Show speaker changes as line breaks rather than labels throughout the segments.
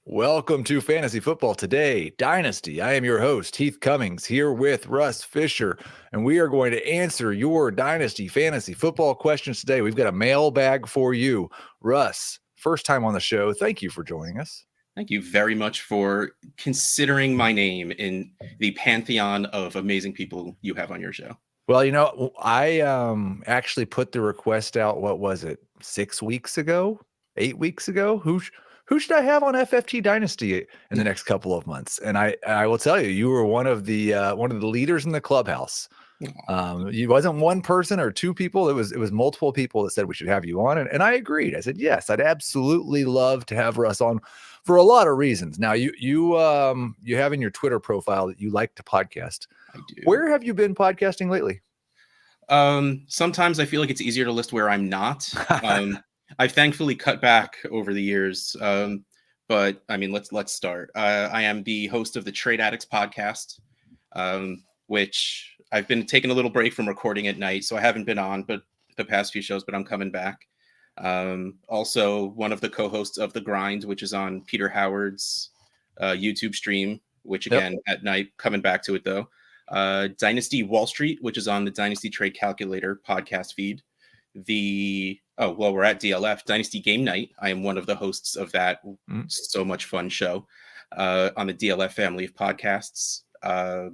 Welcome to Fantasy Football Today, Dynasty. I am your host, Heath Cummings, here with Russ Fisher, and we are going to answer your Dynasty Fantasy Football questions today. We've got a mailbag for you. Russ, first time on the show. Thank you for joining us.
Thank you very much for considering my name in the pantheon of amazing people you have on your show.
Well, I actually put the request out, what was it, 6 weeks ago, 8 weeks ago? Who should I have on FFT Dynasty in the next couple of months? And I will tell you, you were one of the leaders in the clubhouse. It wasn't one person or two people. It was multiple people that said we should have you on. And I agreed. I said, yes, I'd absolutely love to have Russ on for a lot of reasons. Now you have in your Twitter profile that you like to podcast.
I do.
Where have you been podcasting lately?
Sometimes I feel like it's easier to list where I'm not. I've thankfully cut back over the years. But I mean, let's start. I am the host of the Trade Addicts podcast, which I've been taking a little break from recording at night, so I haven't been on but the past few shows, but I'm coming back. Also one of the co-hosts of The Grind, which is on Peter Howard's YouTube stream, which again at night, coming back to it though. Dynasty Wall Street, which is on the Dynasty Trade Calculator podcast feed. We're at DLF Dynasty Game Night. I am one of the hosts of that so much fun show on the DLF family of podcasts.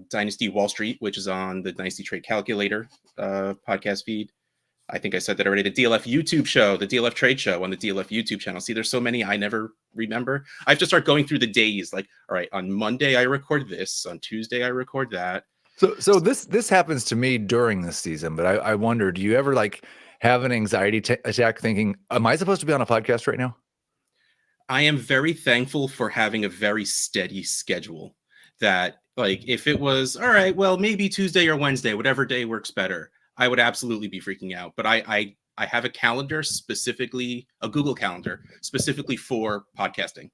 Dynasty Wall Street, which is on the Dynasty Trade Calculator podcast feed. I think I said that already. The DLF YouTube show, the DLF Trade Show on the DLF YouTube channel. See, there's so many I never remember. I have to start going through the days. Like, all right, on Monday I record this. On Tuesday I record that.
So this happens to me during this season, but I wonder, do you ever have an anxiety attack thinking, am I supposed to be on a podcast right now?
I am very thankful for having a very steady schedule that, like, if it was, all right, well, maybe Tuesday or Wednesday, whatever day works better, I would absolutely be freaking out. But I have a calendar specifically, a Google Calendar specifically for podcasting.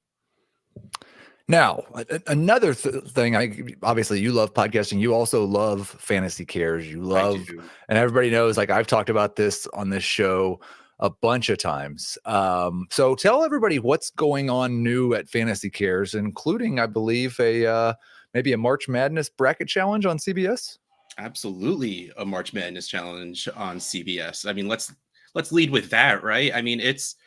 Now, another thing, obviously you love podcasting. You also love Fantasy Cares. You love, and everybody knows, like I've talked about this on this show a bunch of times. So tell everybody what's going on new at Fantasy Cares, including, I believe, maybe a March Madness bracket challenge on CBS.
Absolutely, a March Madness challenge on CBS. I mean, let's lead with that, right? I mean, it's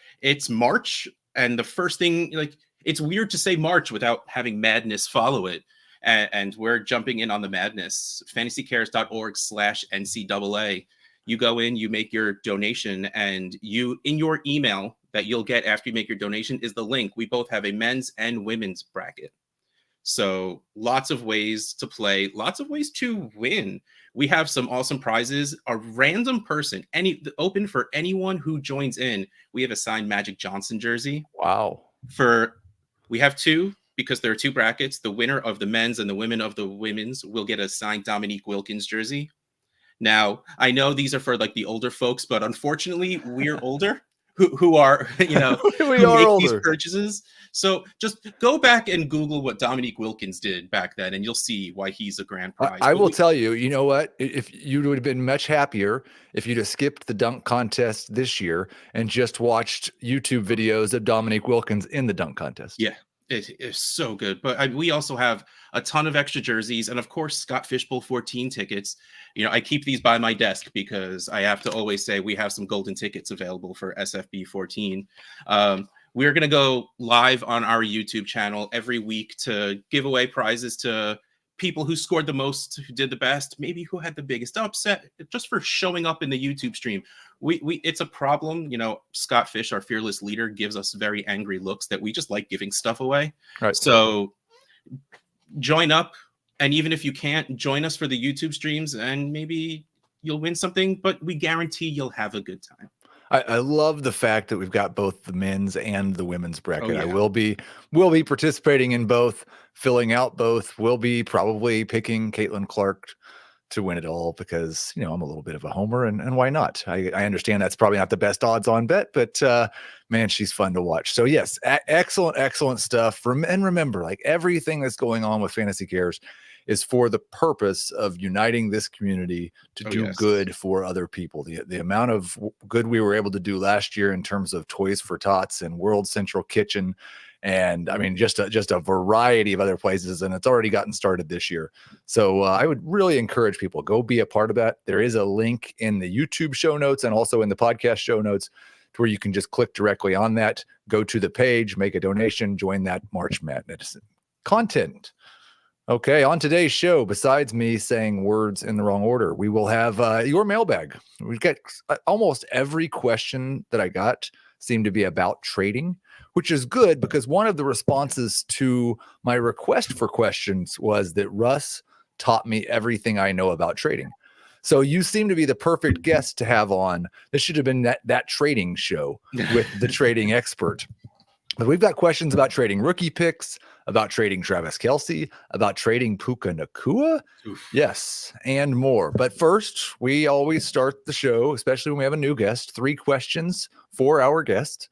March, and the first thing, like, it's weird to say March without having madness follow it. And we're jumping in on the madness. fantasycares.org/NCAA. You go in, you make your donation, and in your email that you'll get after you make your donation is the link. We both have a men's and women's bracket. So lots of ways to play, lots of ways to win. We have some awesome prizes. A random person, open for anyone who joins in. We have a signed Magic Johnson jersey.
Wow.
We have two, because there are two brackets. The winner of the men's and the women of the women's will get a signed Dominique Wilkins jersey. Now, I know these are for like the older folks, but unfortunately, we're older who are, who make older. These purchases. So just go back and Google what Dominique Wilkins did back then, and you'll see why he's a grand prize.
I will tell you, you know what? If you would have been much happier if you'd have skipped the dunk contest this year and just watched YouTube videos of Dominique Wilkins in the dunk contest.
Yeah, it is so good. But we also have a ton of extra jerseys, and of course, Scott Fishbowl 14 tickets. I keep these by my desk because I have to always say we have some golden tickets available for SFB 14. We're going to go live on our YouTube channel every week to give away prizes to people who scored the most, who did the best, maybe who had the biggest upset, just for showing up in the YouTube stream. It's a problem. Scott Fish, our fearless leader, gives us very angry looks that we just like giving stuff away. Right. So join up. And even if you can't, join us for the YouTube streams and maybe you'll win something, but we guarantee you'll have a good time.
I love the fact that we've got both the men's and the women's bracket. Oh, yeah. I will be participating in both, filling out both. We'll be probably picking Caitlin Clark to win it all because, I'm a little bit of a homer and why not? I understand that's probably not the best odds on bet, but man, she's fun to watch. So yes, excellent stuff. And remember, like everything that's going on with Fantasy Cares is for the purpose of uniting this community to do good for other people. The amount of good we were able to do last year in terms of Toys for Tots and World Central Kitchen and I mean just a variety of other places, and it's already gotten started this year. So I would really encourage people, go be a part of that. There is a link in the YouTube show notes and also in the podcast show notes to where you can just click directly on that, go to the page, make a donation, join that March Madness content. Okay, on today's show, besides me saying words in the wrong order, we will have your mailbag. We've got almost every question that I got seemed to be about trading, which is good because one of the responses to my request for questions was that Russ taught me everything I know about trading. So you seem to be the perfect guest to have on. This should have been that trading show with the trading expert. But we've got questions about trading rookie picks, about trading Travis Kelce, about trading Puka Nacua. Yes, and more. But first, we always start the show, especially when we have a new guest, 3 questions for our guest.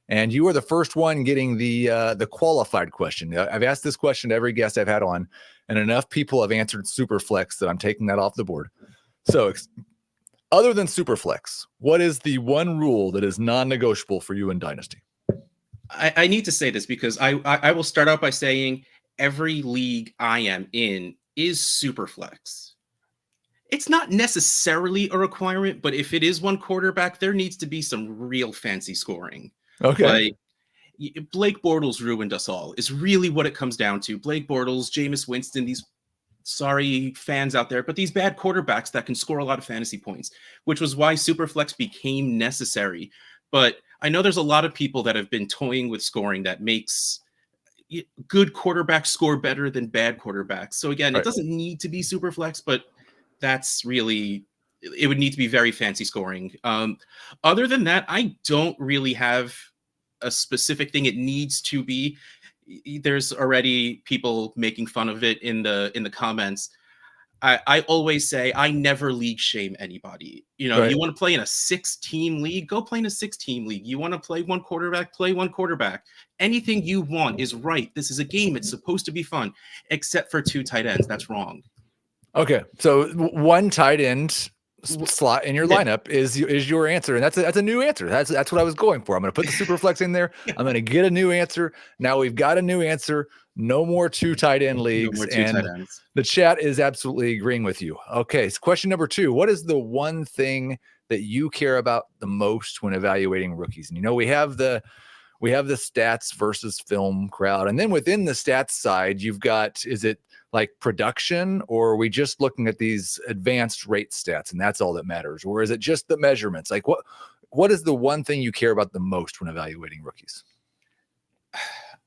And you are the first one getting the qualified question. I've asked this question to every guest I've had on, and enough people have answered Superflex that I'm taking that off the board. So other than Superflex, what is the one rule that is non-negotiable for you in Dynasty?
I need to say this because I will start out by saying every league I am in is Superflex. It's not necessarily a requirement, but if it is one quarterback, there needs to be some real fancy scoring.
Okay.
Like Blake Bortles ruined us all is really what it comes down to. Blake Bortles, Jameis Winston, these sorry fans out there, but these bad quarterbacks that can score a lot of fantasy points, which was why Superflex became necessary. But I know there's a lot of people that have been toying with scoring that makes good quarterbacks score better than bad quarterbacks. So again, It doesn't need to be Superflex, but that's really, it would need to be very fancy scoring. Other than that, I don't really have a specific thing it needs to be. There's already people making fun of it in the comments. I always say I never league shame anybody. You know, You want to play in a 6-team league, go play in a 6-team league. You want to play one quarterback, play one quarterback. Anything you want is right. This is a game. It's supposed to be fun, except for 2 tight ends. That's wrong.
Okay, so one tight end slot in your lineup is your answer, and that's a new answer. That's what I was going for. I'm going to put the Superflex in there. I'm going to get a new answer. Now we've got a new answer. No more 2 tight end leagues, and tight ends. The chat is absolutely agreeing with you. Okay, so question number 2: what is the one thing that you care about the most when evaluating rookies? And we have the stats versus film crowd, and then within the stats side, you've got, is it like production, or are we just looking at these advanced rate stats and that's all that matters? Or is it just the measurements? Like what is the one thing you care about the most when evaluating rookies?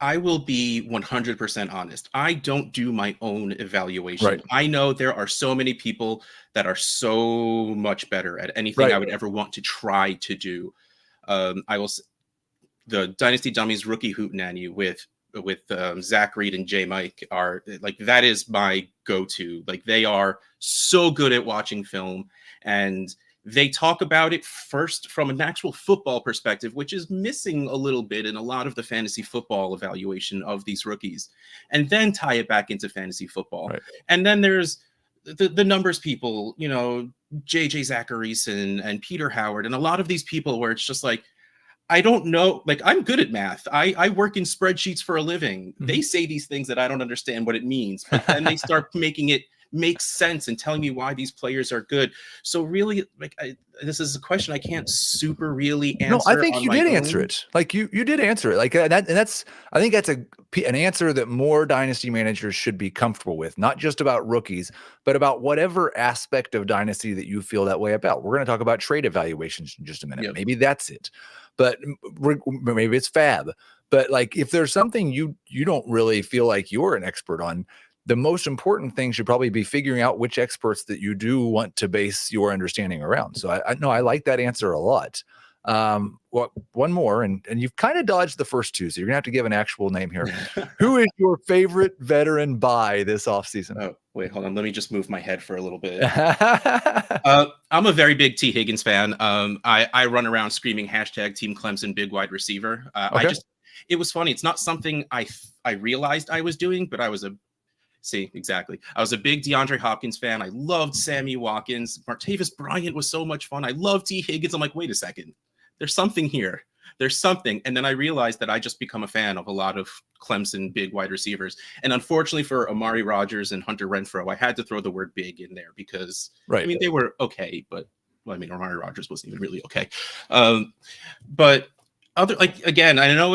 I will be 100% honest. I don't do my own evaluation.
Right.
I know there are so many people that are so much better at anything I would ever want to try to do. The Dynasty Dummies rookie hootenanny with Zach Reed and J Mike are like, that is my go-to. Like, they are so good at watching film, and they talk about it first from an actual football perspective, which is missing a little bit in a lot of the fantasy football evaluation of these rookies, and then tie it back into fantasy football. Right. And then there's the numbers people, JJ Zacharyson and Peter Howard, and a lot of these people where it's just like, I don't know. Like, I'm good at math. I work in spreadsheets for a living. Mm-hmm. They say these things that I don't understand what it means, but then they start making it make sense and telling me why these players are good. So really, this is a question I can't super really answer.
No, I think you did answer it. Like you did answer it. Like that, and that's, I think that's an answer that more dynasty managers should be comfortable with. Not just about rookies, but about whatever aspect of dynasty that you feel that way about. We're going to talk about trade evaluations in just a minute. Yep. Maybe that's it. But maybe it's fab. But like, if there's something you don't really feel like you're an expert on, the most important thing should probably be figuring out which experts that you do want to base your understanding around. So I like that answer a lot. One more, and you've kind of dodged the first 2, so you're gonna have to give an actual name here. Who is your favorite veteran buy this offseason?
Oh, wait, hold on. Let me just move my head for a little bit. I'm a very big T. Higgins fan. I run around screaming hashtag Team Clemson big wide receiver. Okay. It was funny. It's not something I realized I was doing, but I was a big DeAndre Hopkins fan. I loved Sammy Watkins. Martavis Bryant was so much fun. I loved T. Higgins. I'm like, wait a second. There's something here. There's something. And then I realized that I just become a fan of a lot of Clemson big wide receivers. And unfortunately for Amari Rodgers and Hunter Renfrow, I had to throw the word big in there because, I mean, they were okay, but well, I mean, Amari Rodgers wasn't even really okay. But other, like, again, I know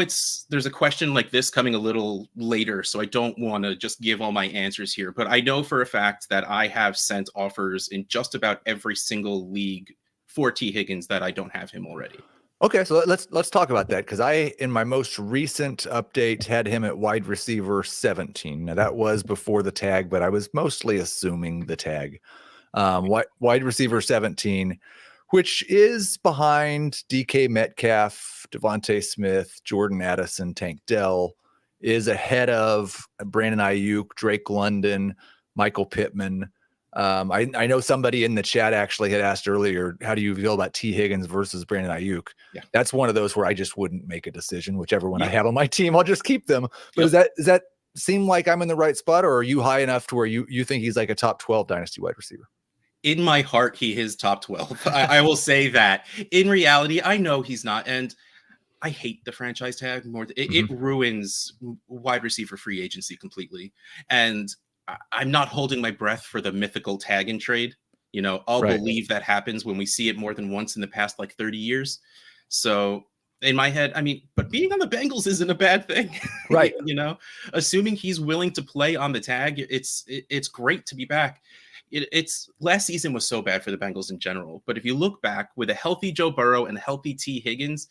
there's a question like this coming a little later, so I don't want to just give all my answers here, but I know for a fact that I have sent offers in just about every single league for T. Higgins that I don't have him already.
Okay, so let's talk about that, because I, in my most recent update, had him at wide receiver 17. Now that was before the tag, but I was mostly assuming the tag. Wide receiver 17, which is behind DK Metcalf, Devontae Smith, Jordan Addison, Tank Dell, is ahead of Brandon Ayuk, Drake London, Michael Pittman. I know somebody in the chat actually had asked earlier, how do you feel about T. Higgins versus Brandon Ayuk? Yeah. That's one of those where I just wouldn't make a decision. Whichever one I have on my team, I'll just keep them. But does that seem like I'm in the right spot, or are you high enough to where you think he's like a top 12 dynasty wide receiver?
In my heart, he is top 12. I will say that. In reality, I know he's not. And I hate the franchise tag more. It ruins wide receiver free agency completely. And I'm not holding my breath for the mythical tag and trade. You know, I'll believe that happens when we see it more than once in the past, like 30 years. So in my head, I mean, but being on the Bengals isn't a bad thing. Right. You know, assuming he's willing to play on the tag, it's great to be back. It's last season was so bad for the Bengals in general. But if you look back with a healthy Joe Burrow and a healthy T. Higgins,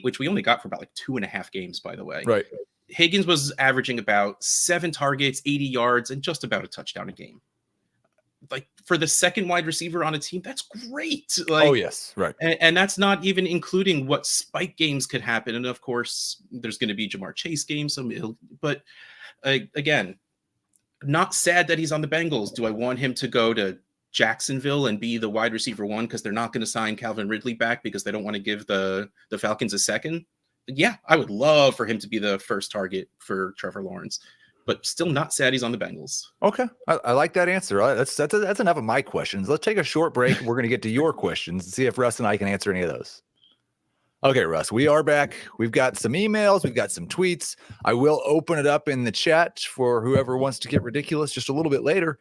which we only got for about like 2.5 games, by the way. Right. Higgins was averaging about 7 targets, 80 yards, and just about a touchdown a game. Like for the second wide receiver on a team, that's great. Like, oh, yes. Right. And that's not even including what spike games could happen. And of course, there's going to be Jamar Chase games. But again, not sad that he's on the Bengals. Do I want him to go to Jacksonville and be the wide receiver 1 because they're not going to sign Calvin Ridley back because they don't want to give the Falcons a second? Yeah, I would love for him to be the first target for Trevor Lawrence, but still not sad he's on the Bengals. Okay, I like that answer. That's enough of my questions. Let's take a short break. We're going to get to your questions and see if Russ and I can answer any of those. Okay, Russ, we are back. We've got some emails. We've got some tweets. I will open it up in the chat for whoever wants to get ridiculous just a little bit later.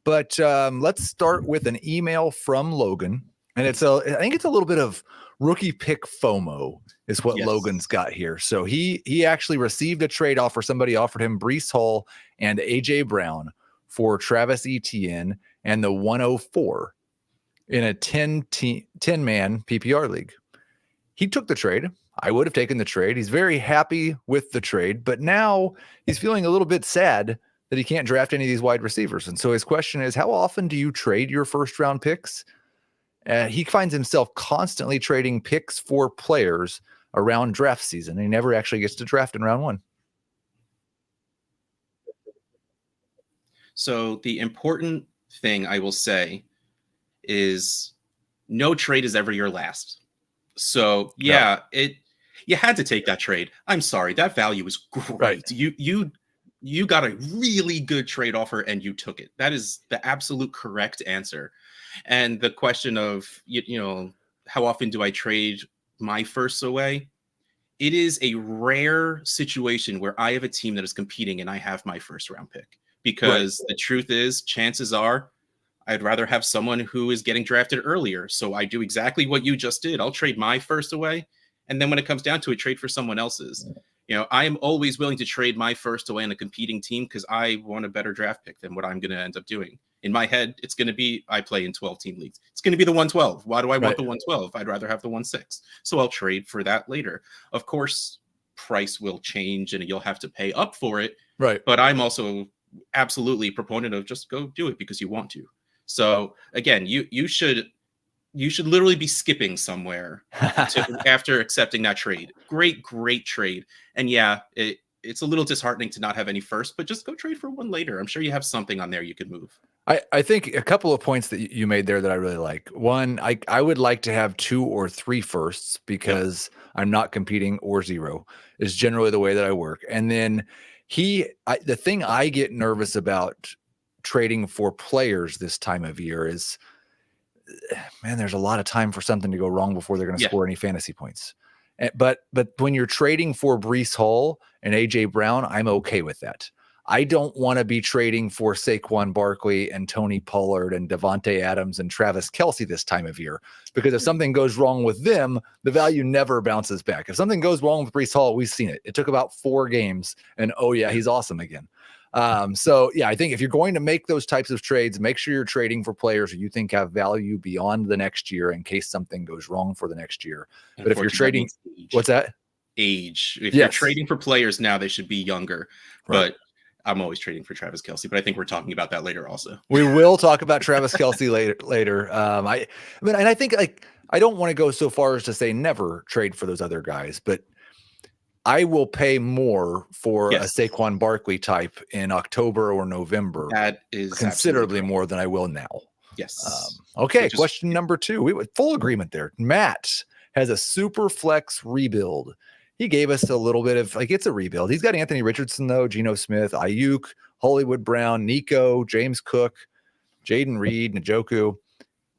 But let's start with an email from Logan. And I think it's a little bit of rookie pick FOMO is what Logan's got here. So he actually received a trade offer. Somebody offered him Breece Hall and AJ Brown for Travis Etienne and the 104 in a 10-man PPR league. He took the trade. I would have taken the trade. He's very happy with the trade, but now he's feeling a little bit sad that he can't draft any of these wide receivers. And so his question is, how often do you trade your first round picks? He finds himself constantly trading picks for players around draft season. He never actually gets to draft in round 1. So the important thing I will say is no trade is ever your last. So you had to take that trade. I'm sorry. That value is great. Right. You got a really good trade offer and you took it. That is the absolute correct answer. And the question of, how often do I trade my firsts away? It is a rare situation where I have a team that is competing and I have my first round pick, because the truth is, chances are I'd rather have someone who is getting drafted earlier. So I do exactly what you just did. I'll trade my first away. And then when it comes down to it, trade for someone else's. I am always willing to trade my first away on a competing team because I want a better draft pick than what I'm going to end up doing. In my head, it's going to be, I play in 12-team leagues. It's going to be the 112. Why do I want the 112? I'd rather have the 16. So I'll trade for that later. Of course, price will change and you'll have to pay up for it. Right. But I'm also absolutely a proponent of just go do it because you want to. So again, you should literally be skipping somewhere after accepting that trade. Great trade. And it's a little disheartening to not have any first, but just go trade for one later. I'm sure you have something on there you could move.
I think a couple of points that you made there that I really like. One, I would like to have 2 or 3 firsts because I'm not competing, or 0 is generally the way that I work. And then the thing I get nervous about trading for players this time of year is, man, there's a lot of time for something to go wrong before they're going to score any fantasy points. But when you're trading for Breece Hall and AJ Brown, I'm okay with that. I don't want to be trading for Saquon Barkley and Tony Pollard and Devontae Adams and Travis Kelce this time of year, because if something goes wrong with them, the value never bounces back. If something goes wrong with Breece Hall, we've seen it. It took about 4 games, and oh yeah, he's awesome again. So yeah, I think if you're going to make those types of trades, make sure you're trading for players who you think have value beyond the next year in case something goes wrong for the next year. But if you're trading, what's that?
Age. If you're trading for players now, they should be younger.
Right.
But I'm always trading for Travis Kelce, but I think we're talking about that later also.
We will talk about Travis Kelce later. I mean, and I think like I don't want to go so far as to say never trade for those other guys, but I will pay more for a Saquon Barkley type in October or November.
That is
considerably more than I will now.
Yes.
Okay. So question number 2. We had full agreement there. Matt has a super flex rebuild. He gave us a little bit of it's a rebuild. He's got Anthony Richardson though, Geno Smith, Ayuk, Hollywood Brown, Nico, James Cook, Jaden Reed, Njoku.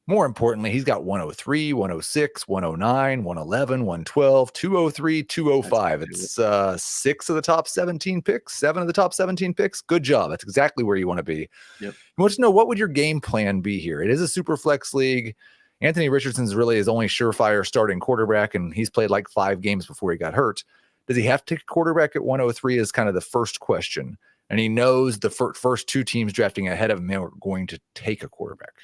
More importantly, he's got 103, 106, 109, 111, 112, 203, 205. It's 6 of the top 17 picks, 7 of the top 17 picks. Good job. That's exactly where you want to be.
Yep.
You want to know, what would your game plan be here? It is a super flex league. Anthony Richardson's really his only surefire starting quarterback, and he's played like 5 games before he got hurt. Does he have to take a quarterback at 103 is kind of the first question. And he knows the first 2 teams drafting ahead of him are going to take a quarterback.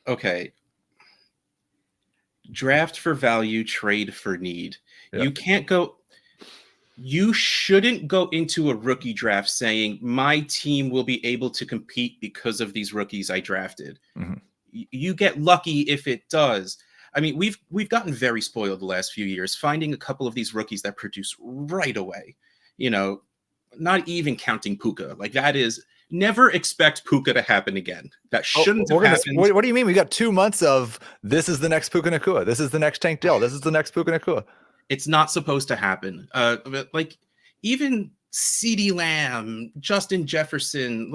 Okay. Draft for value, trade for need. Yeah. You shouldn't go into a rookie draft saying my team will be able to compete because of these rookies I drafted. Mm-hmm. You get lucky if it does. I mean, we've gotten very spoiled the last few years, finding a couple of these rookies that produce right away. Not even counting Puka. Like that is never expect Puka to happen again. That shouldn't have happened.
What do you mean? We got 2 months of this is the next Puka Nacua. This is the next Tank Dell. This is the next Puka Nacua.
It's not supposed to happen. Like even CeeDee Lamb, Justin Jefferson,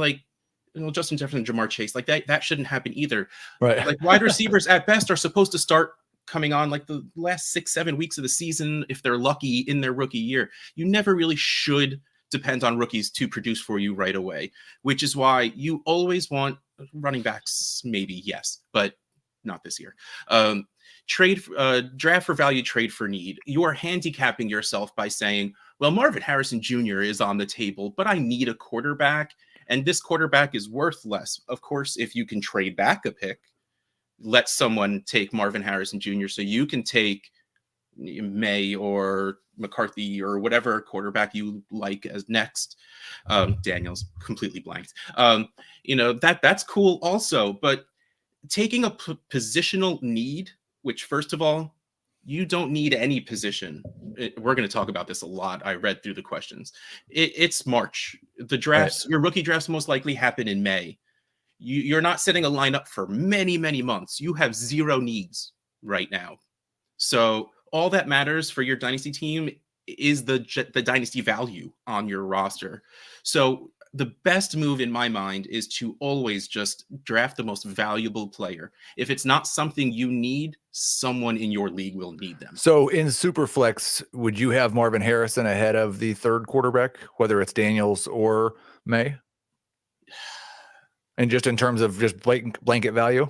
Justin Jefferson, Jamar Chase, like that shouldn't happen either.
Right.
Like wide receivers at best are supposed to start coming on like the last 6-7 weeks of the season if they're lucky in their rookie year. You never really should depend on rookies to produce for you right away, which is why you always want running backs, maybe, yes, but not this year. Draft for value, trade for need. You are handicapping yourself by saying, well, Marvin Harrison Jr. is on the table, but I need a quarterback, and this quarterback is worth less. Of course, if you can trade back a pick, let someone take Marvin Harrison Jr. so you can take May or McCarthy or whatever quarterback you like as next. Daniel's completely blanked. That's cool also, but taking a positional need, which first of all, you don't need any position. We're going to talk about this a lot. I read through the questions. It's March. The drafts, right. Your rookie drafts most likely happen in May. You're not setting a lineup for many, many months. You have 0 needs right now. So all that matters for your dynasty team is the dynasty value on your roster. So the best move in my mind is to always just draft the most valuable player. If it's not something you need, someone in your league will need them.
So in Superflex, would you have Marvin Harrison ahead of the 3rd quarterback, whether it's Daniels or May? And just in terms of just blanket value?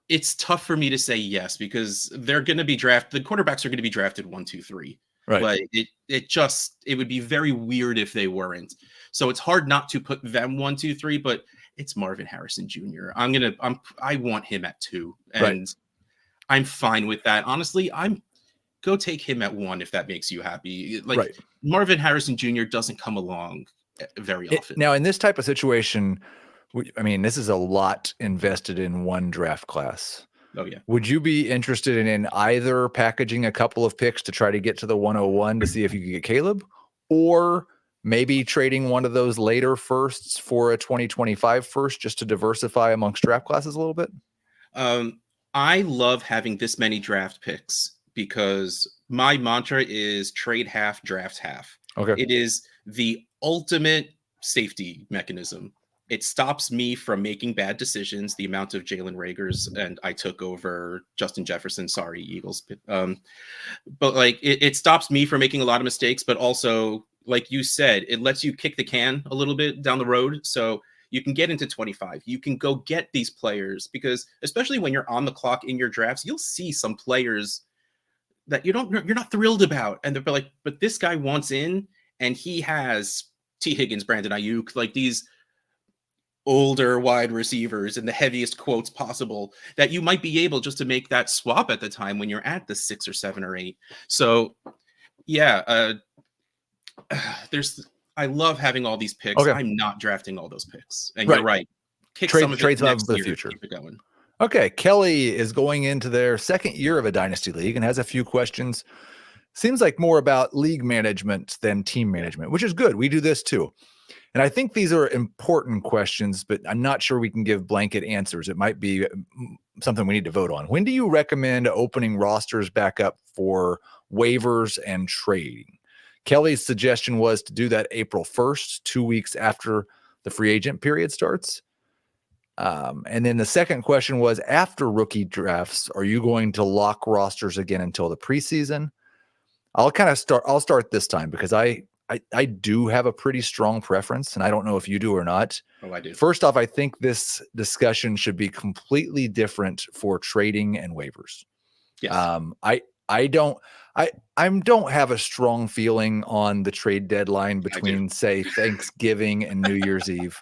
It's tough for me to say yes, because they're going to be drafted. The quarterbacks are going to be drafted 1, 2, 3.
Right.
But it would be very weird if they weren't. So it's hard not to put them 1, 2, 3, but it's Marvin Harrison Jr. I want him at 2, and right. I'm fine with that. Honestly, go take him at 1 if that makes you happy. Like right. Marvin Harrison Jr. doesn't come along very often.
Now, in this type of situation, I mean, this is a lot invested in one draft class.
Oh, yeah.
Would you be interested in either packaging a couple of picks to try to get to the 101 to see if you could get Caleb, or maybe trading one of those later firsts for a 2025 first just to diversify amongst draft classes a little bit?
I love having this many draft picks because my mantra is trade half, draft half.
Okay.
It is the ultimate safety mechanism. It stops me from making bad decisions. The amount of Jalen Reagors and I took over Justin Jefferson. Sorry, Eagles. But like it stops me from making a lot of mistakes. But also, like you said, it lets you kick the can a little bit down the road. So you can get into 25. You can go get these players because especially when you're on the clock in your drafts, you'll see some players that you're not thrilled about, and they're like, but this guy wants in, and he has T. Higgins, Brandon Ayuk, like these older wide receivers in the heaviest quotes possible that you might be able just to make that swap at the time when you're at the 6 or 7 or 8. So yeah, I love having all these picks.
Okay.
I'm not drafting all those picks, and you're right. Kick some of
trades
it next
for the
year,
future.
keep it going.
Okay, Kelly is going into their second year of a Dynasty League and has a few questions. Seems like more about league management than team management, which is good. We do this too. And I think these are important questions, but I'm not sure we can give blanket answers. It might be something we need to vote on. When do you recommend opening rosters back up for waivers and trading? Kelly's suggestion was to do that April 1st, 2 weeks after the free agent period starts. And then the second question was, after rookie drafts, are you going to lock rosters again until the preseason? I'll start this time because I do have a pretty strong preference, and I don't know if you do or not.
Oh, I do.
First off, I think this discussion should be completely different for trading and waivers.
Yes.
I don't have a strong feeling on the trade deadline between, say, Thanksgiving and New Year's Eve.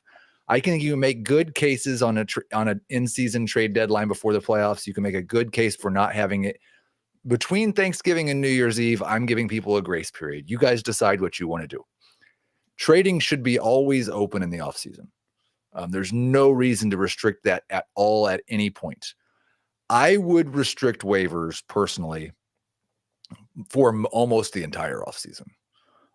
I think you can make good cases on an in-season trade deadline before the playoffs. You can make a good case for not having it between Thanksgiving and New Year's Eve. I'm giving people a grace period. You guys decide what you want to do. Trading should be always open in the offseason. There's no reason to restrict that at all at any point. I would restrict waivers personally for almost the entire offseason.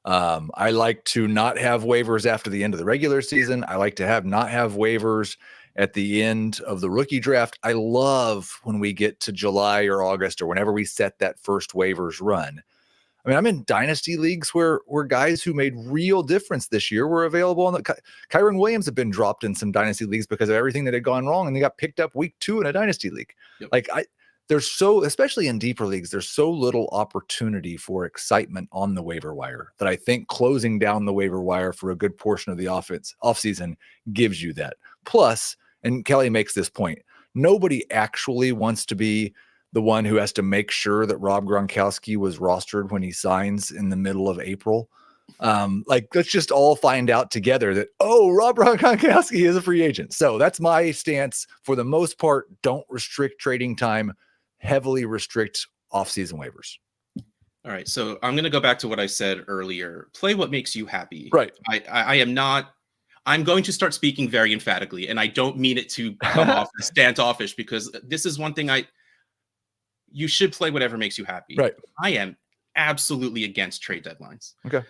I like to not have waivers after the end of the regular season. I like to not have waivers at the end of the rookie draft. I love when we get to July or August or whenever we set that first waivers run. I mean, I'm in dynasty leagues where guys who made real difference this year were available. Kyron Williams had been dropped in some dynasty leagues because of everything that had gone wrong, and they got picked up week 2 in a dynasty league. Yep. Especially in deeper leagues, there's so little opportunity for excitement on the waiver wire that I think closing down the waiver wire for a good portion of the offseason gives you that. Plus, and Kelly makes this point, nobody actually wants to be the one who has to make sure that Rob Gronkowski was rostered when he signs in the middle of April. Let's just all find out together that, Rob Gronkowski is a free agent. So that's my stance. For the most part, don't restrict trading time, heavily restrict off-season waivers.
All right. So I'm going to go back to what I said earlier. Play what makes you happy.
Right.
I'm going to start speaking very emphatically, and I don't mean it to come off as standoffish, because this is one thing you should play whatever makes you happy.
Right.
I am absolutely against trade deadlines.
Okay.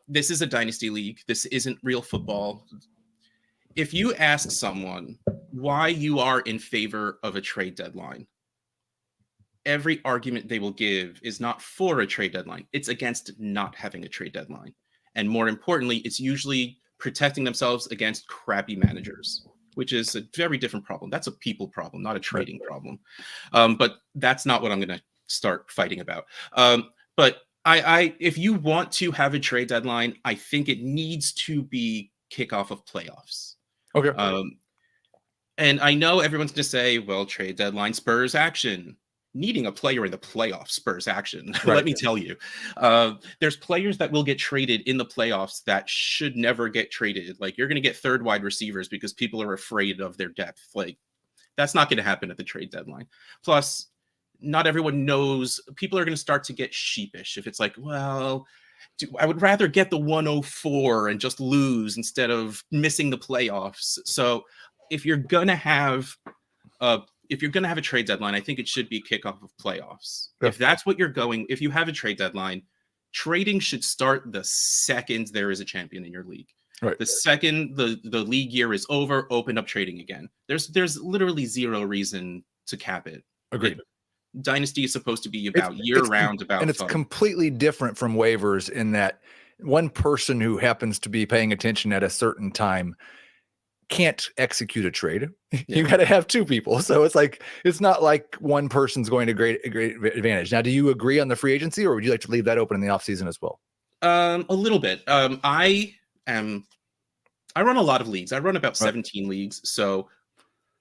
This is a dynasty league. This isn't real football. If you ask someone why you are in favor of a trade deadline, every argument they will give is not for a trade deadline. It's against not having a trade deadline. And more importantly, it's usually protecting themselves against crappy managers, which is a very different problem. That's a people problem, not a trading problem. But that's not what I'm going to start fighting about. But if you want to have a trade deadline, I think it needs to be kickoff of playoffs.
Okay.
And I know everyone's going to say, well, trade deadline spurs action. Needing a player in the playoffs spurs action. Right. Let me tell you, there's players that will get traded in the playoffs that should never get traded. Like, you're going to get third wide receivers because people are afraid of their depth. Like, that's not going to happen at the trade deadline. Plus, not everyone knows. People are going to start to get sheepish if it's like, well, I would rather get the 104 and just lose instead of missing the playoffs. So if you're going to have a trade deadline, I think it should be kickoff of playoffs. Yeah. If that's what if you have a trade deadline, trading should start the second there is a champion in your league. Right. The second the league year is over, open up trading again. There's literally zero reason to cap it.
Agreed.
Dynasty is supposed to be about year-round, and
it's completely different from waivers in that one person who happens to be paying attention at a certain time can't execute a trade. You got to have two people. So it's not like one person's going to a great advantage. Now, do you agree on the free agency, or would you like to leave that open in the offseason as well?
A little bit. I run a lot of leagues. I run about 17 leagues. So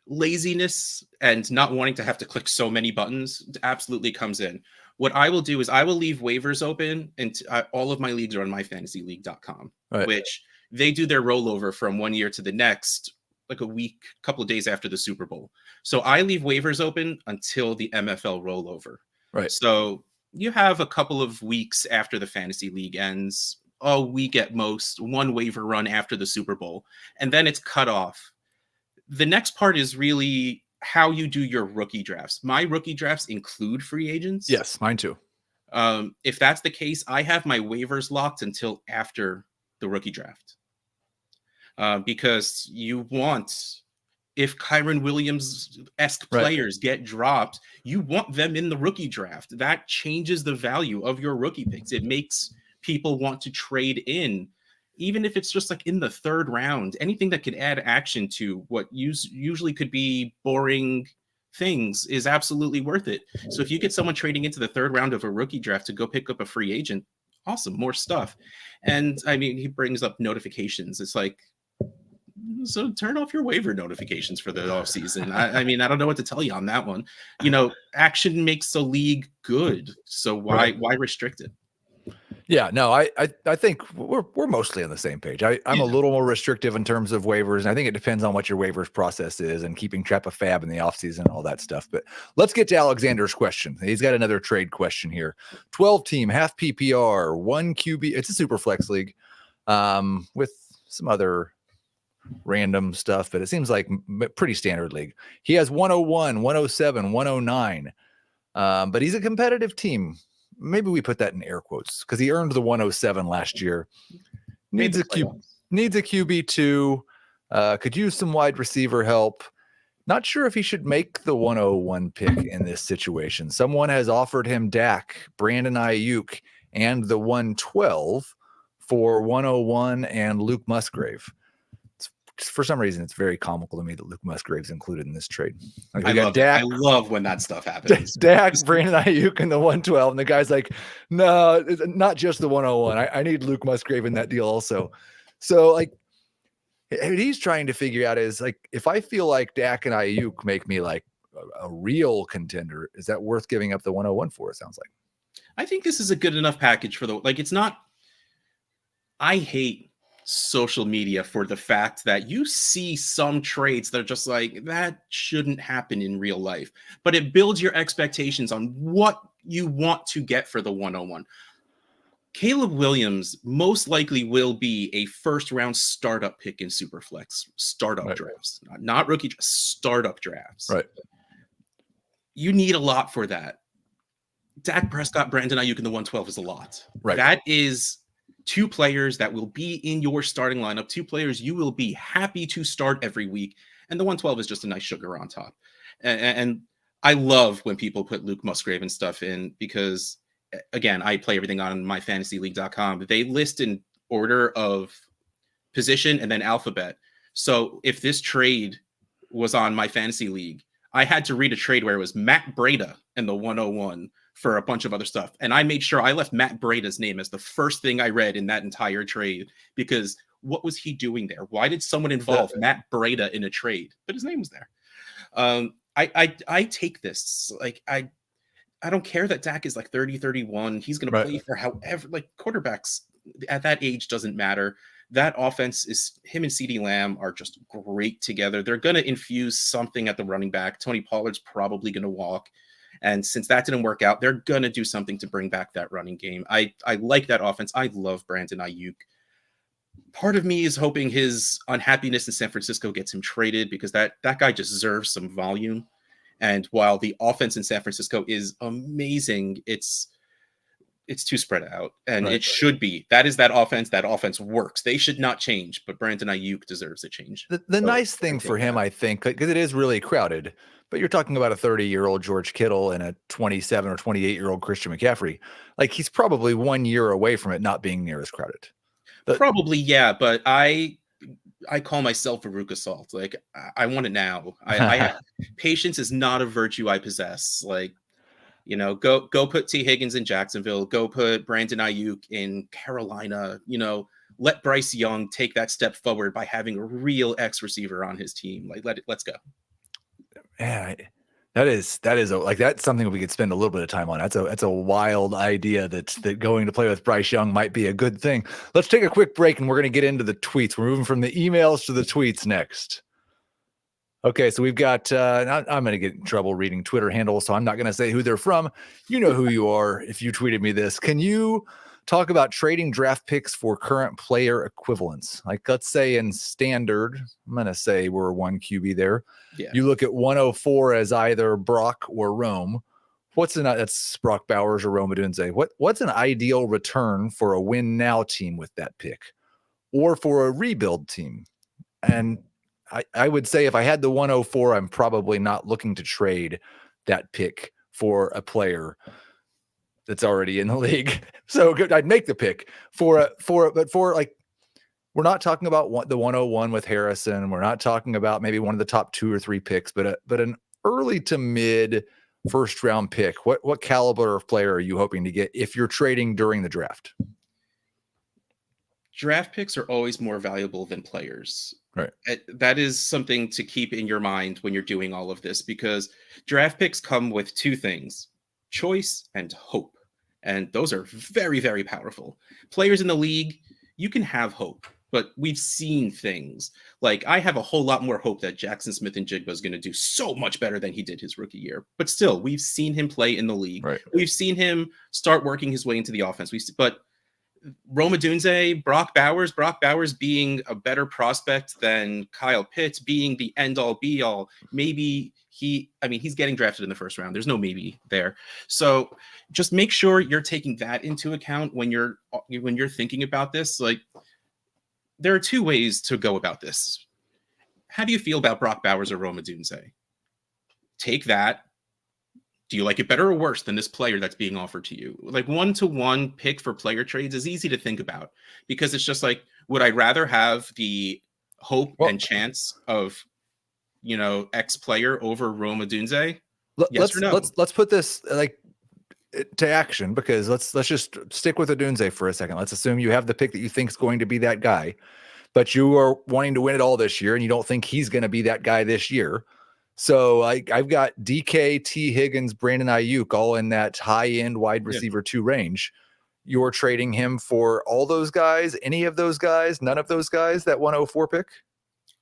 laziness and not wanting to have to click so many buttons absolutely comes in. What I will do is I will leave waivers open, and all of my leagues are on myfantasyleague.com, which they do their rollover from one year to the next, like a week, couple of days after the Super Bowl. So I leave waivers open until the MFL rollover.
Right.
So you have a couple of weeks after the fantasy league ends, a week at most, one waiver run after the Super Bowl, and then it's cut off. The next part is really how you do your rookie drafts. My rookie drafts include free agents.
Yes, mine too.
If that's the case, I have my waivers locked until after the rookie draft. Because you want, if Kyron Williams-esque players get dropped, you want them in the rookie draft. That changes the value of your rookie picks. It makes people want to trade in, even if it's just like in the third round. Anything that could add action to what usually could be boring things is absolutely worth it. So if you get someone trading into the third round of a rookie draft to go pick up a free agent, awesome, more stuff. And I mean, he brings up notifications. It's like, so turn off your waiver notifications for the offseason. I mean, I don't know what to tell you on that one. Action makes the league good. So why restrict it?
Yeah, no, I think we're mostly on the same page. I'm a little more restrictive in terms of waivers, and I think it depends on what your waivers process is and keeping track of fab in the offseason, all that stuff. But let's get to Alexander's question. He's got another trade question here. 12-team, half PPR, 1 QB. It's a super flex league with some other random stuff, but it seems like pretty standard league. He has 101, 107, 109, but he's a competitive team. Maybe we put that in air quotes because he earned the 107 last year. Needs a QB2. Could use some wide receiver help. Not sure if he should make the 101 pick in this situation. Someone has offered him Dak, Brandon Ayuk, and the 112 for 101 and Luke Musgrave. For some reason, it's very comical to me that Luke Musgrave's included in this trade.
I love when that stuff happens.
Dak, Brandon Ayuk, and the 112, and the guy's like, no, it's not just the 101. I need Luke Musgrave in that deal also. So, like, what he's trying to figure out is, like, if I feel like Dak and Ayuk make me, like, a real contender, is that worth giving up the 101 for, it sounds like?
I think this is a good enough package for it's not, I hate social media for the fact that you see some trades that are just like, that shouldn't happen in real life, but it builds your expectations on what you want to get for the 101. Caleb Williams most likely will be a first round startup pick in Superflex drafts, not rookie, startup drafts.
Right.
You need a lot for that. Dak Prescott, Brandon Ayuk in the 112 is a lot.
Right.
That is two players that will be in your starting lineup, two players you will be happy to start every week. And the 112 is just a nice sugar on top. And I love when people put Luke Musgrave and stuff in because, again, I play everything on myfantasyleague.com. They list in order of position and then alphabet. So if this trade was on my fantasy league, I had to read a trade where it was Matt Breida and the 101 for a bunch of other stuff. And I made sure I left Matt Breida's name as the first thing I read in that entire trade, because what was he doing there? Why did someone involve Matt Breida in a trade? But his name was there. I take this. Like, I don't care that Dak is like 30, 31. He's going to play for however, like, quarterbacks at that age doesn't matter. That offense is, him and CeeDee Lamb are just great together. They're going to infuse something at the running back. Tony Pollard's probably going to walk. And since that didn't work out, they're going to do something to bring back that running game. I like that offense. I love Brandon Ayuk. Part of me is hoping his unhappiness in San Francisco gets him traded, because that guy deserves some volume. And while the offense in San Francisco is amazing, it's too spread out. And it should be. That is that offense. That offense works. They should not change. But Brandon Ayuk deserves a change.
The nice thing for him, I think, because it is really crowded, but you're talking about a 30-year-old George Kittle and a 27 or 28-year-old Christian McCaffrey. Like, he's probably 1 year away from it not being near as crowded.
Probably, yeah. But I call myself a Ruka Salt. Like I want it now. I patience is not a virtue I possess. Like, go put T. Higgins in Jacksonville. Go put Brandon Ayuk in Carolina. Let Bryce Young take that step forward by having a real X receiver on his team. Like, let's go.
Yeah, that's something we could spend a little bit of time on. That's a wild idea that going to play with Bryce Young might be a good thing. Let's take a quick break and we're going to get into the tweets. We're moving from the emails to the tweets next. Okay, so we've got, I'm going to get in trouble reading Twitter handles, so I'm not going to say who they're from. You know who you are if you tweeted me this. Can you talk about trading draft picks for current player equivalents? Like, let's say in standard, I'm going to say we're 1 QB there.
Yeah.
You look at 104 as either Brock or Rome. That's Brock Bowers or Rome Odunze. What's an ideal return for a win now team with that pick, or for a rebuild team? And I would say if I had the 104, I'm probably not looking to trade that pick for a player that's already in the league. So I'd make the pick but we're not talking about the 101 with Harrison. We're not talking about maybe one of the top 2 or 3 picks, but an early to mid first round pick. What caliber of player are you hoping to get if you're trading during the draft?
Draft picks are always more valuable than players.
Right.
That is something to keep in your mind when you're doing all of this, because draft picks come with 2 things: choice and hope. And those are very, very powerful. Players in the league, you can have hope, but we've seen things. Like, I have a whole lot more hope that Jackson Smith-Njigba is going to do so much better than he did his rookie year. But still, we've seen him play in the league.
Right.
We've seen him start working his way into the offense. But Rome Odunze, Brock Bowers being a better prospect than Kyle Pitts, being the end-all be-all. Maybe he's getting drafted in the first round. There's no maybe there. So just make sure you're taking that into account when you're thinking about this. Like, there are 2 ways to go about this. How do you feel about Brock Bowers or Rome Odunze? Take that. Do you like it better or worse than this player that's being offered to you? Like, 1-to-1 pick for player trades is easy to think about, because it's just like, would I rather have the hope and chance of, X player over Rome Odunze? Yes or no?
Let's put this to action, because let's just stick with Odunze for a second. Let's assume you have the pick that you think is going to be that guy, but you are wanting to win it all this year and you don't think he's going to be that guy this year. So I've got DK, T. Higgins, Brandon Ayuk, all in that high-end wide receiver 2 range. You're trading him for all those guys, any of those guys, none of those guys, that 104 pick?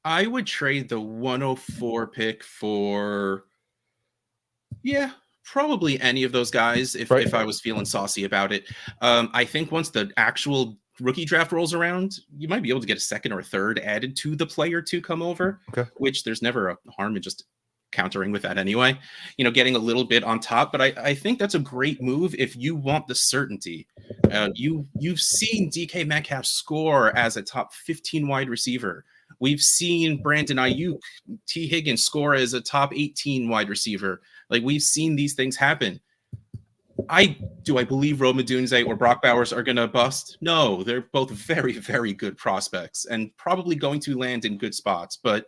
I would trade the 104 pick for, probably any of those guys if I was feeling saucy about it. I think once the actual rookie draft rolls around, you might be able to get a second or third added to the player to come over, which there's never a harm in just countering with that anyway, getting a little bit on top. But I think that's a great move if you want the certainty. You've seen DK Metcalf score as a top 15 wide receiver. We've seen Brandon Ayuk, T. Higgins score as a top 18 wide receiver. Like, we've seen these things happen. Do I believe Rome Odunze or Brock Bowers are going to bust? No, they're both very, very good prospects and probably going to land in good spots, but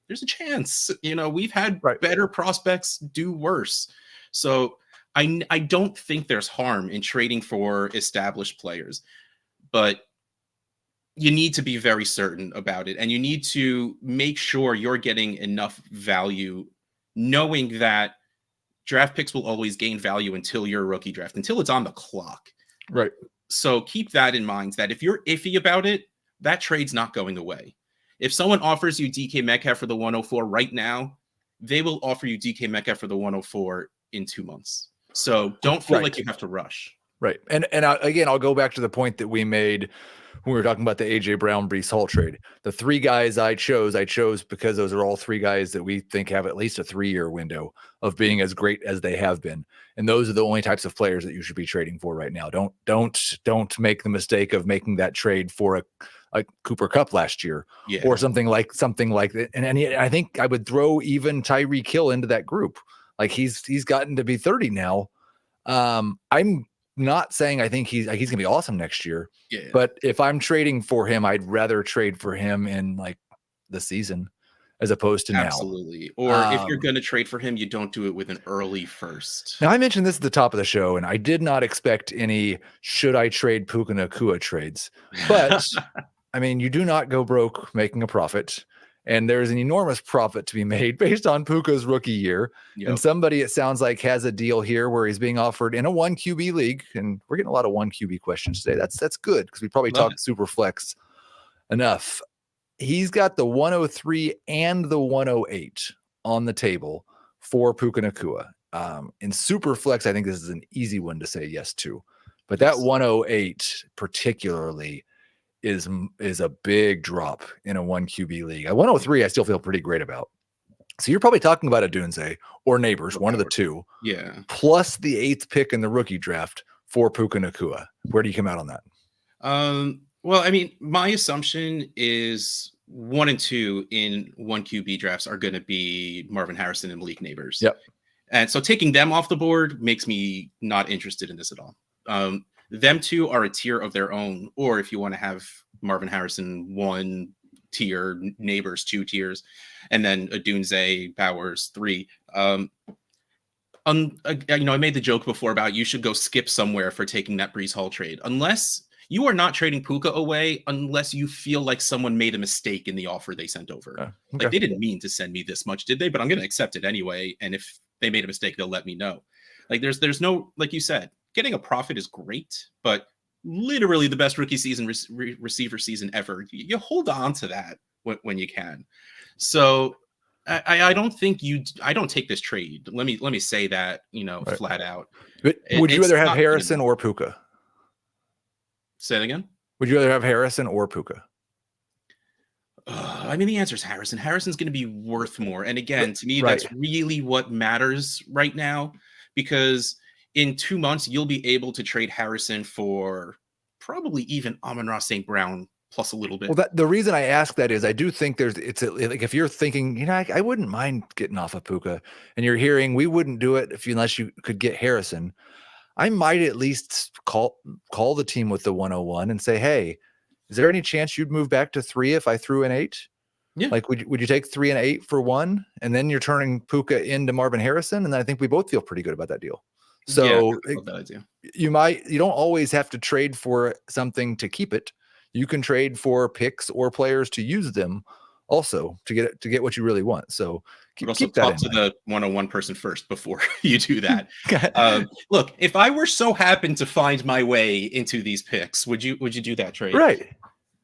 there's a chance. We've had better prospects do worse. So I don't think there's harm in trading for established players, but you need to be very certain about it, and you need to make sure you're getting enough value, knowing that draft picks will always gain value until your rookie draft, until it's on the clock.
Right.
So keep that in mind, that if you're iffy about it, that trade's not going away. If someone offers you DK Metcalf for the 104 right now, they will offer you DK Metcalf for the 104 in 2 months. So don't feel like you have to rush.
Right. And again, I'll go back to the point that we made when we were talking about the AJ Brown, Breece Hall trade. The 3 guys I chose because those are all 3 guys that we think have at least a 3-year window of being as great as they have been. And those are the only types of players that you should be trading for right now. Don't make the mistake of making that trade for a Cooper Kupp last year, or something like that. And I think I would throw even Tyreek Hill into that group. Like, he's gotten to be 30 now. I'm not saying I think he's going to be awesome next year.
Yeah.
But if I'm trading for him, I'd rather trade for him in like the season as opposed to now.
Absolutely. Or if you're going to trade for him, you don't do it with an early first.
Now, I mentioned this at the top of the show, and I did not expect any should I trade Puka Nacua trades. But, I mean, you do not go broke making a profit. And there's an enormous profit to be made based on Puka's rookie year. Yep. And somebody, it sounds like, has a deal here where he's being offered in a 1 QB league. And we're getting a lot of 1 QB questions today. That's good because we probably talked super flex enough. He's got the 103 and the 108 on the table for Puka Nacua. In super flex, I think this is an easy one to say yes to. But that 108 particularly is a big drop in a 1 QB league. At 103, I still feel pretty great about. So you're probably talking about Odunze or Nabers, one of the two.
Yeah.
Plus the 8th pick in the rookie draft for Puka Nacua. Where do you come out on that?
Well, I mean, my assumption is 1 and 2 in 1 QB drafts are going to be Marvin Harrison and Malik Nabers.
Yep.
And so taking them off the board makes me not interested in this at all. Them two are a tier of their own, or if you want to have Marvin Harrison 1 tier, Nabers 2 tiers, and then Odunze, Bowers 3. I made the joke before about you should go skip somewhere for taking that Breece Hall trade, unless you are not trading Puka away, unless you feel like someone made a mistake in the offer they sent over. Okay. Like they didn't mean to send me this much, did they? But I'm going to accept it anyway, and if they made a mistake, they'll let me know. Like there's no, like you said, getting a profit is great, but literally the best rookie season receiver season ever. You hold on to that when you can. So I don't think I don't take this trade. Let me say that, flat out.
But would you rather have Harrison or Puka?
Say it again.
Would you rather have Harrison or Puka?
I mean, the answer is Harrison. Harrison's going to be worth more. And again, to me, that's really what matters right now, because in 2 months, you'll be able to trade Harrison for probably even Amon-Ra St. Brown plus a little bit.
Well, the reason I ask that is I do think like if you're thinking, I wouldn't mind getting off of Puka, and you're hearing we wouldn't do it unless you could get Harrison, I might at least call the team with the 101 and say, hey, is there any chance you'd move back to 3 if I threw an 8?
Yeah.
Like, would you take 3 and 8 for 1, and then you're turning Puka into Marvin Harrison? And then I think we both feel pretty good about that deal. So
I love that idea. You
don't always have to trade for something to keep it. You can trade for picks or players to use them also to get what you really want. So
keep that talk to the 101 person first before you do that. Look, if I were so happened to find my way into these picks, would you do that trade?
Right.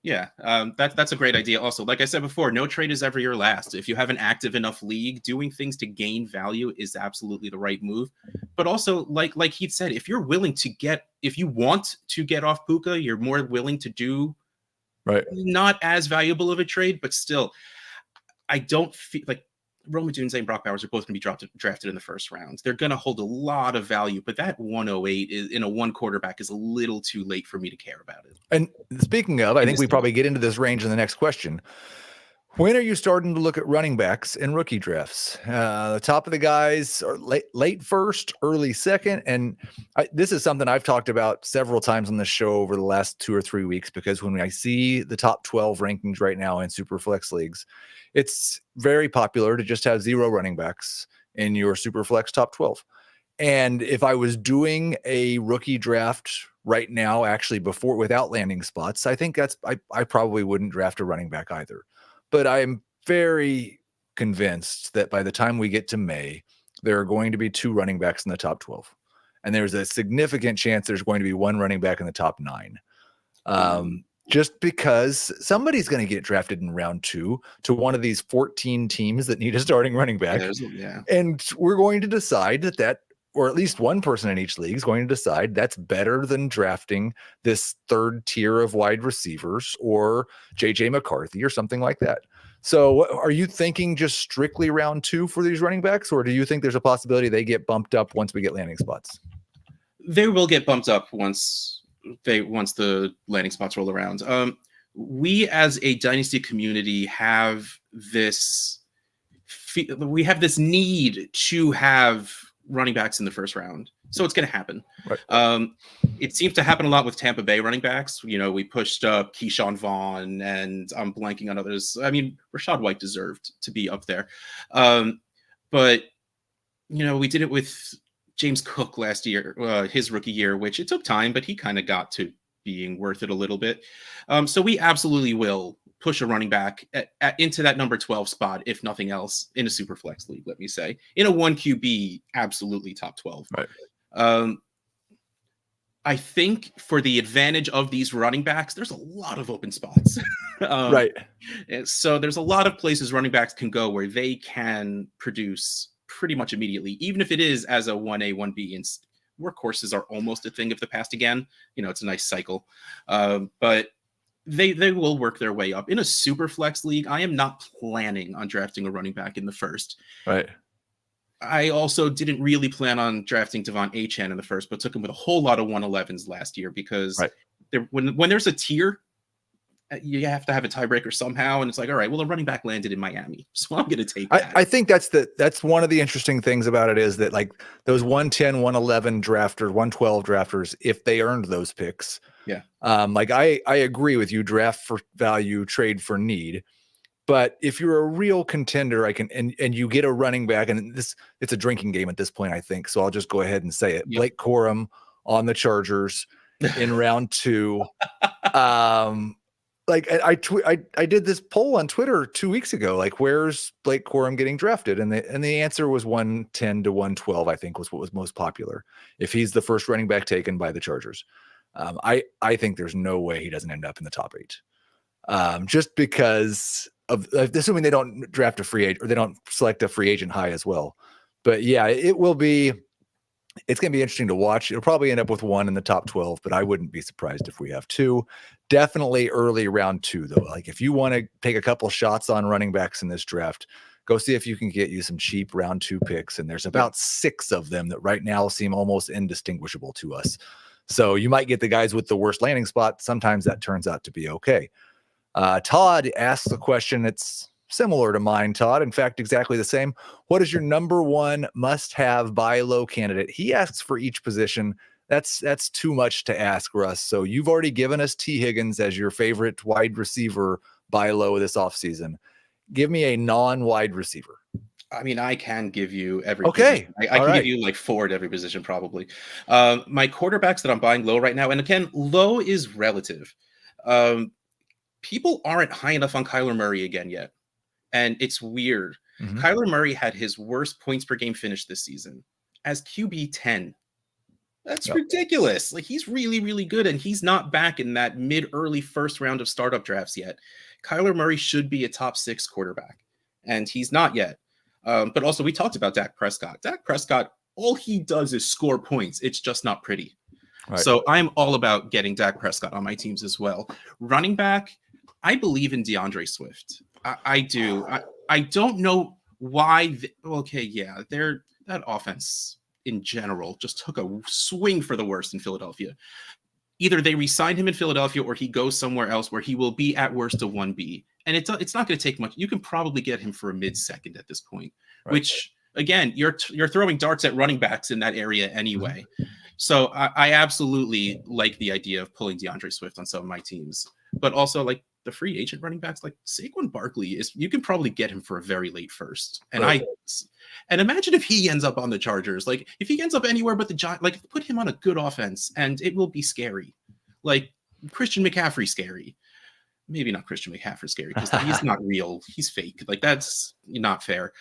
Yeah, that's a great idea. Also, like I said before, no trade is ever your last. If you have an active enough league, doing things to gain value is absolutely the right move. But also, like Heath said, if you want to get off Puka, you're more willing to do not as valuable of a trade, but still, I don't feel like Rome Odunze and Brock Bowers are both going to be drafted in the first round. They're going to hold a lot of value, but that 108 in a 1 quarterback is a little too late for me to care about it.
And speaking of, I think we probably get into this range in the next question. When are you starting to look at running backs in rookie drafts? The top of the guys are late first, early second. And this is something I've talked about several times on the show over the last 2 or 3 weeks, because when I see the top 12 rankings right now in super flex leagues, it's very popular to just have 0 running backs in your super flex top 12. And if I was doing a rookie draft right now, actually without landing spots, I think I probably wouldn't draft a running back either. But I'm very convinced that by the time we get to May, there are going to be 2 running backs in the top 12. And there's a significant chance there's going to be 1 running back in the top 9. Just because somebody's going to get drafted in round 2 to one of these 14 teams that need a starting running back. And we're going to decide that, or at least one person in each league is going to decide that's better than drafting this 3rd tier of wide receivers or JJ McCarthy or something like that. So are you thinking just strictly round 2 for these running backs, or do you think there's a possibility they get bumped up once we get landing spots?
They will get bumped up once the landing spots roll around. We as a Dynasty community have this need to have running backs in the first round. So it's going to happen.
Right.
It seems to happen a lot with Tampa Bay running backs. We pushed up Keyshawn Vaughn, and I'm blanking on others. I mean, Rachaad White deserved to be up there. But, we did it with James Cook last year, his rookie year, which it took time, but he kind of got to being worth it a little bit. So we absolutely will push a running back into that number 12 spot, if nothing else, in a super flex league, let me say. In a 1 QB, absolutely top 12.
Right.
I think for the advantage of these running backs, there's a lot of open spots.
Right.
So there's a lot of places running backs can go where they can produce pretty much immediately, even if it is as a 1A, 1B. And workhorses are almost a thing of the past again. It's a nice cycle. But they will work their way up. In a super flex league, I am not planning on drafting a running back in the first.
Right.
I also didn't really plan on drafting Devon Achane in the first, but took him with a whole lot of 111s last year because when there's a tier, you have to have a tiebreaker somehow. And it's like, all right, well, a running back landed in Miami, so I'm going to take that.
I think that's one of the interesting things about it is that like those 110, 111 drafters, 112 drafters, if they earned those picks.
Yeah.
Like I agree with you, draft for value, trade for need. But if you're a real contender, and you get a running back, and it's a drinking game at this point, I think. So I'll just go ahead and say it. Yep. Blake Corum on the Chargers in round 2. Like I did this poll on Twitter 2 weeks ago, like where's Blake Corum getting drafted? And the answer was 110 to 112, I think was what was most popular. If he's the first running back taken by the Chargers. I think there's no way he doesn't end up in the top 8. Just because of assuming they don't draft a free agent or they don't select a free agent high as well. But yeah, it's going to be interesting to watch. It'll probably end up with 1 in the top 12, but I wouldn't be surprised if we have 2. Definitely early round 2 though. Like if you want to take a couple shots on running backs in this draft, go see if you can get you some cheap round 2 picks. And there's about 6 of them that right now seem almost indistinguishable to us. So you might get the guys with the worst landing spot. Sometimes that turns out to be okay. Todd asks a question that's similar to mine, Todd. In fact, exactly the same. What is your number 1 must-have buy low candidate? He asks for each position. That's too much to ask, Russ. So you've already given us T. Higgins as your favorite wide receiver buy low this offseason. Give me a non-wide receiver.
I mean, I can give you every
okay.
position. I can give you like 4 at every position probably. My quarterbacks that I'm buying low right now, and again, low is relative. People aren't high enough on Kyler Murray again yet. And it's weird. Mm-hmm. Kyler Murray had his worst points per game finish this season as QB 10. That's ridiculous. Like he's really, really good. And he's not back in that mid-early first round of startup drafts yet. Kyler Murray should be a top 6 quarterback. And he's not yet. But also we talked about Dak Prescott. Dak Prescott, all he does is score points. It's just not pretty. Right. So I'm all about getting Dak Prescott on my teams as well. Running back, I believe in DeAndre Swift. I do. I don't know why. That offense in general just took a swing for the worst in Philadelphia. Either they re-signed him in Philadelphia or he goes somewhere else where he will be at worst a 1B. And it's not going to take much. You can probably get him for a mid-second at this point, right. Which again, you're throwing darts at running backs in that area anyway. Mm-hmm. So I absolutely like the idea of pulling DeAndre Swift on some of my teams, but also like the free agent running backs like Saquon Barkley you can probably get him for a very late first. And right. And imagine if he ends up on the Chargers, like if he ends up anywhere but the Giants, like put him on a good offense and it will be scary. Like Christian McCaffrey scary. Maybe not Christian McCaffrey scary because he's not real. He's fake. Like that's not fair.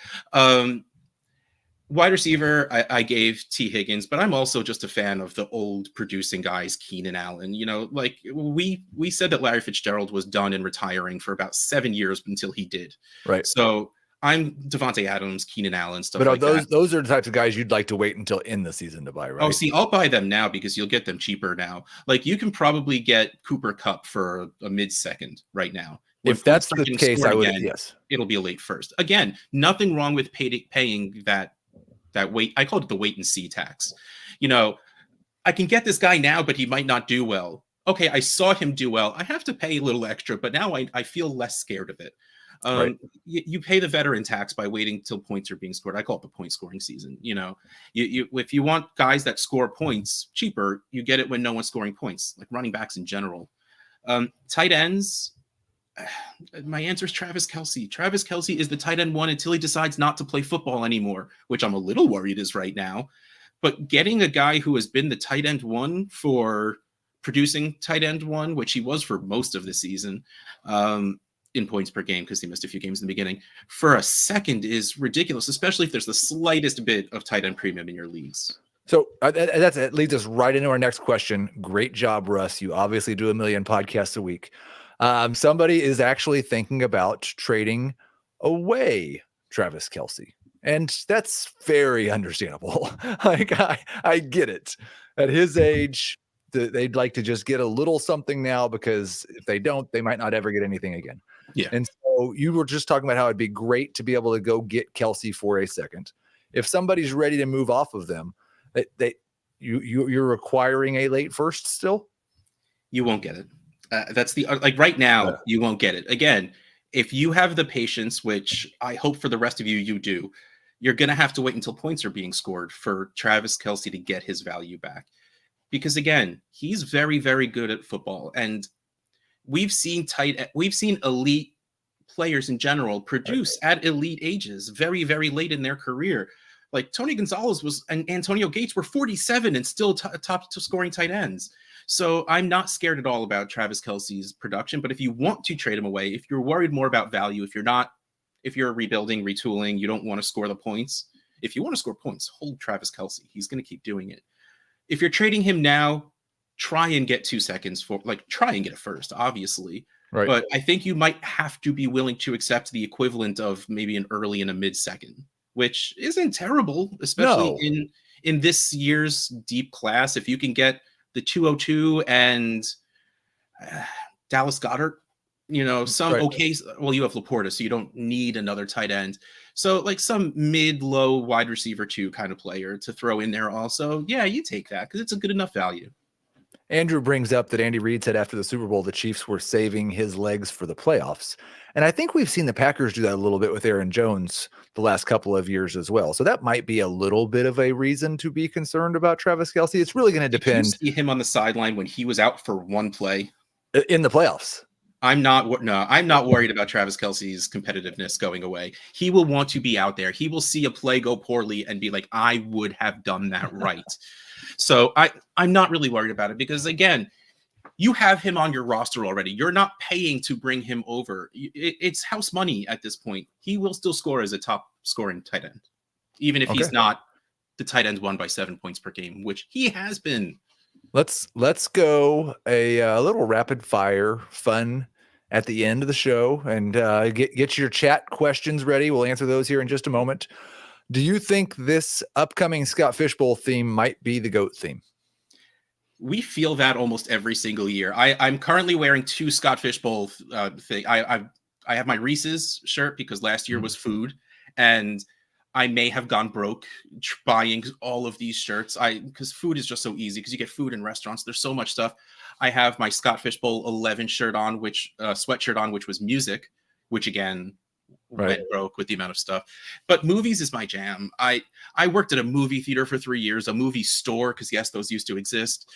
Wide receiver, I gave T. Higgins, but I'm also just a fan of the old producing guys, Keenan Allen. Like we said that Larry Fitzgerald was done and retiring for about 7 years until he did. Right. So I'm Devontae Adams, Keenan Allen, stuff like that. But
those are the types of guys you'd like to wait until in the season to buy, right?
Oh, see, I'll buy them now because you'll get them cheaper now. Like you can probably get Cooper Kupp for a mid-second right now.
If that's the case, I would, yes.
It'll be a late first. Again, nothing wrong with paying that wait. I called it the wait and see tax. I can get this guy now, but he might not do well. Okay, I saw him do well. I have to pay a little extra, but now I feel less scared of it.
Right.
You pay the veteran tax by waiting till points are being scored. I call it the point scoring season. If you want guys that score points cheaper, you get it when no one's scoring points, like running backs in general. Tight ends, my answer is Travis Kelce. Travis Kelce is the tight end one until he decides not to play football anymore, which I'm a little worried is right now. But getting a guy who has been the tight end one for producing tight end one, which he was for most of the season, in points per game because he missed a few games in the beginning, for a second is ridiculous, especially if there's the slightest bit of tight end premium in your leagues.
So that leads us right into our next question. Great job, Russ. You obviously do 1 million podcasts a week. Somebody is actually thinking about trading away Travis Kelce. And that's very understandable. Like I get it. At his age, they'd like to just get a little something now, because if they don't, they might not ever get anything again.
Yeah.
And so you were just talking about how it'd be great to be able to go get Kelce for a second. If somebody's ready to move off of them, you're requiring a late first still?
You won't get it. That's the like right now, you won't get it. Again, if you have the patience, which I hope for the rest of you do, you're going to have to wait until points are being scored for Travis Kelce to get his value back. Because again, he's very, very good at football. And we've seen elite players in general produce at elite ages, very, very late in their career. Like Tony Gonzalez and Antonio Gates were 47 and still top scoring tight ends. So I'm not scared at all about Travis Kelce's production. But if you want to trade him away, if you're worried more about value, if you're rebuilding, retooling, you don't want to score the points. If you want to score points, hold Travis Kelce. He's going to keep doing it. If you're trading him now, try and get 2 seconds try and get it first, obviously.
Right.
But I think you might have to be willing to accept the equivalent of maybe an early and a mid-second, which isn't terrible, especially in this year's deep class. If you can get the 202 and Dallas Goedert, you have Laporta, so you don't need another tight end. So like some mid-low wide receiver 2 kind of player to throw in there also. Yeah, you take that because it's a good enough value.
Andrew brings up that Andy Reid said after the Super Bowl, the Chiefs were saving his legs for the playoffs. And I think we've seen the Packers do that a little bit with Aaron Jones the last couple of years as well. So that might be a little bit of a reason to be concerned about Travis Kelce. It's really going to depend.
Did you see him on the sideline when he was out for one play
in the playoffs?
I'm not worried about Travis Kelce's competitiveness going away. He will want to be out there. He will see a play go poorly and be like, I would have done that right. So I'm not really worried about it because, again, you have him on your roster already. You're not paying to bring him over. It's house money at this point. He will still score as a top scoring tight end, even if he's not the tight end one by 7 points per game, which he has been.
Let's go a little rapid fire fun at the end of the show, and get your chat questions ready. We'll answer those here in just a moment. Do you think this upcoming Scott Fishbowl theme might be the GOAT theme?
We feel that almost every single year. I'm currently wearing 2 Scott Fishbowl thing. I have my Reese's shirt because last year was food, and I may have gone broke buying all of these shirts. Because food is just so easy because you get food in restaurants. There's so much stuff. I have my Scott Fishbowl 11 shirt on, sweatshirt on, which was music, which again went broke with the amount of stuff. But movies is my jam. I worked at a movie theater for 3 years, a movie store, because yes, those used to exist,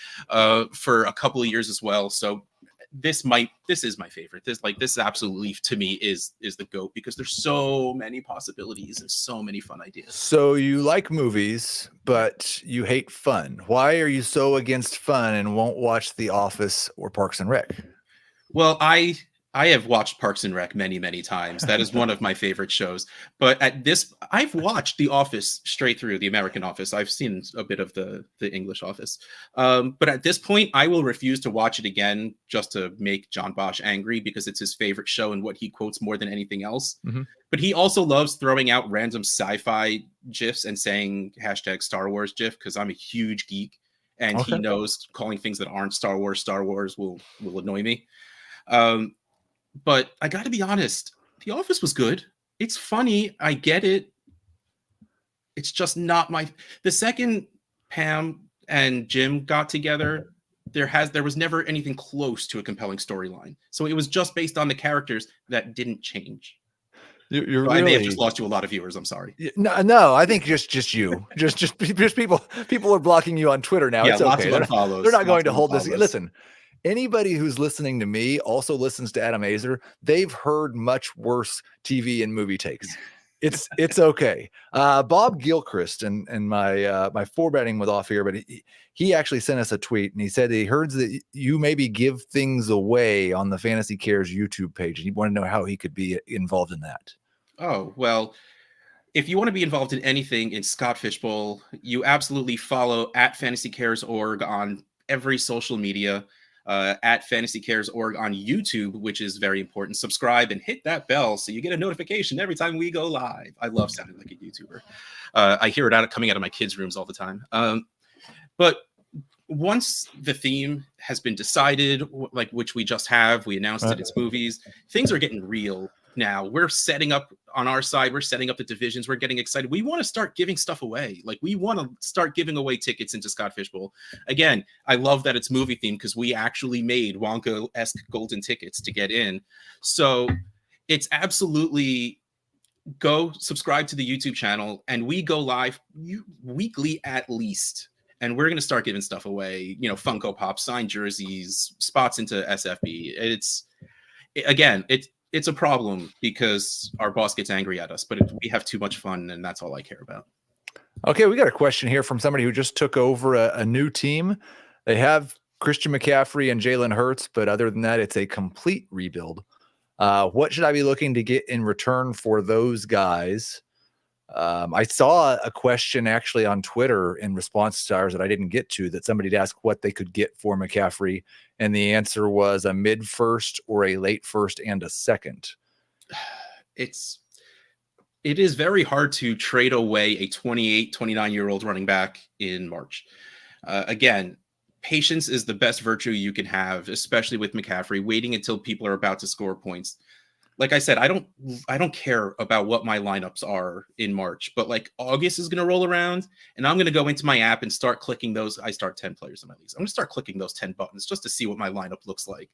for a couple of years as well. So this is my favorite. This absolutely to me is the GOAT because there's so many possibilities and so many fun ideas.
So you like movies, but you hate fun. Why are you so against fun and won't watch The Office or Parks and Rec?
Well, I have watched Parks and Rec many, many times. That is one of my favorite shows. But I've watched The Office straight through, the American Office. I've seen a bit of the English Office. But at this point, I will refuse to watch it again just to make John Bosch angry because it's his favorite show and what he quotes more than anything else. Mm-hmm. But he also loves throwing out random sci-fi GIFs and saying hashtag Star Wars GIF because I'm a huge geek. And he knows calling things that aren't Star Wars will annoy me. But I got to be honest, The Office was good. It's funny. I get it. It's just not the second Pam and Jim got together, there was never anything close to a compelling storyline. So it was just based on the characters that didn't change.
You're
So
really...
I may have just lost you a lot of viewers. I'm sorry.
No, I think just you, just people are blocking you on Twitter now.
Yeah,
It's
lots
okay.
of unfollows.
They're not going to
of
hold this.
unfollows.
Listen, anybody who's listening to me also listens to Adam Azer. They've heard much worse TV and movie takes. It's okay. Bob Gilchrist and my formatting was off here, but he actually sent us a tweet and he said he heard that you maybe give things away on the Fantasy Cares YouTube page. And he wanted to know how he could be involved in that.
Oh, well, if you want to be involved in anything in Scott Fishbowl, you absolutely follow at FantasyCares.org on every social media, at FantasyCares.org on YouTube, which is very important. Subscribe and hit that bell so you get a notification every time we go live. I love sounding like a YouTuber. I hear it coming out of my kids' rooms all the time. But once the theme has been decided, like which we just have, we announced it, it's movies, things are getting real now. We're setting up on our side, we're setting up the divisions, we're getting excited. We want to start giving stuff away. Like we want to start giving away tickets into Scott Fishbowl. Again, I love that it's movie themed because we actually made Wonka-esque golden tickets to get in. So it's absolutely... go subscribe to the YouTube channel and we go live weekly at least. And we're going to start giving stuff away, Funko Pop, signed jerseys, spots into SFB. It's a problem because our boss gets angry at us, but we have too much fun and that's all I care about.
Okay, we got a question here from somebody who just took over a new team. They have Christian McCaffrey and Jalen Hurts, but other than that, it's a complete rebuild. What should I be looking to get in return for those guys? I saw a question actually on Twitter in response to ours that I didn't get to, that somebody had asked what they could get for McCaffrey. And the answer was a mid first or a late first and a second.
It is very hard to trade away a 28, 29-year-old running back in March. Again, patience is the best virtue you can have, especially with McCaffrey, waiting until people are about to score points. Like I said, I don't care about what my lineups are in March, but like August is going to roll around and I'm going to go into my app and start clicking those. I start 10 players in my leagues. I'm going to start clicking those 10 buttons just to see what my lineup looks like.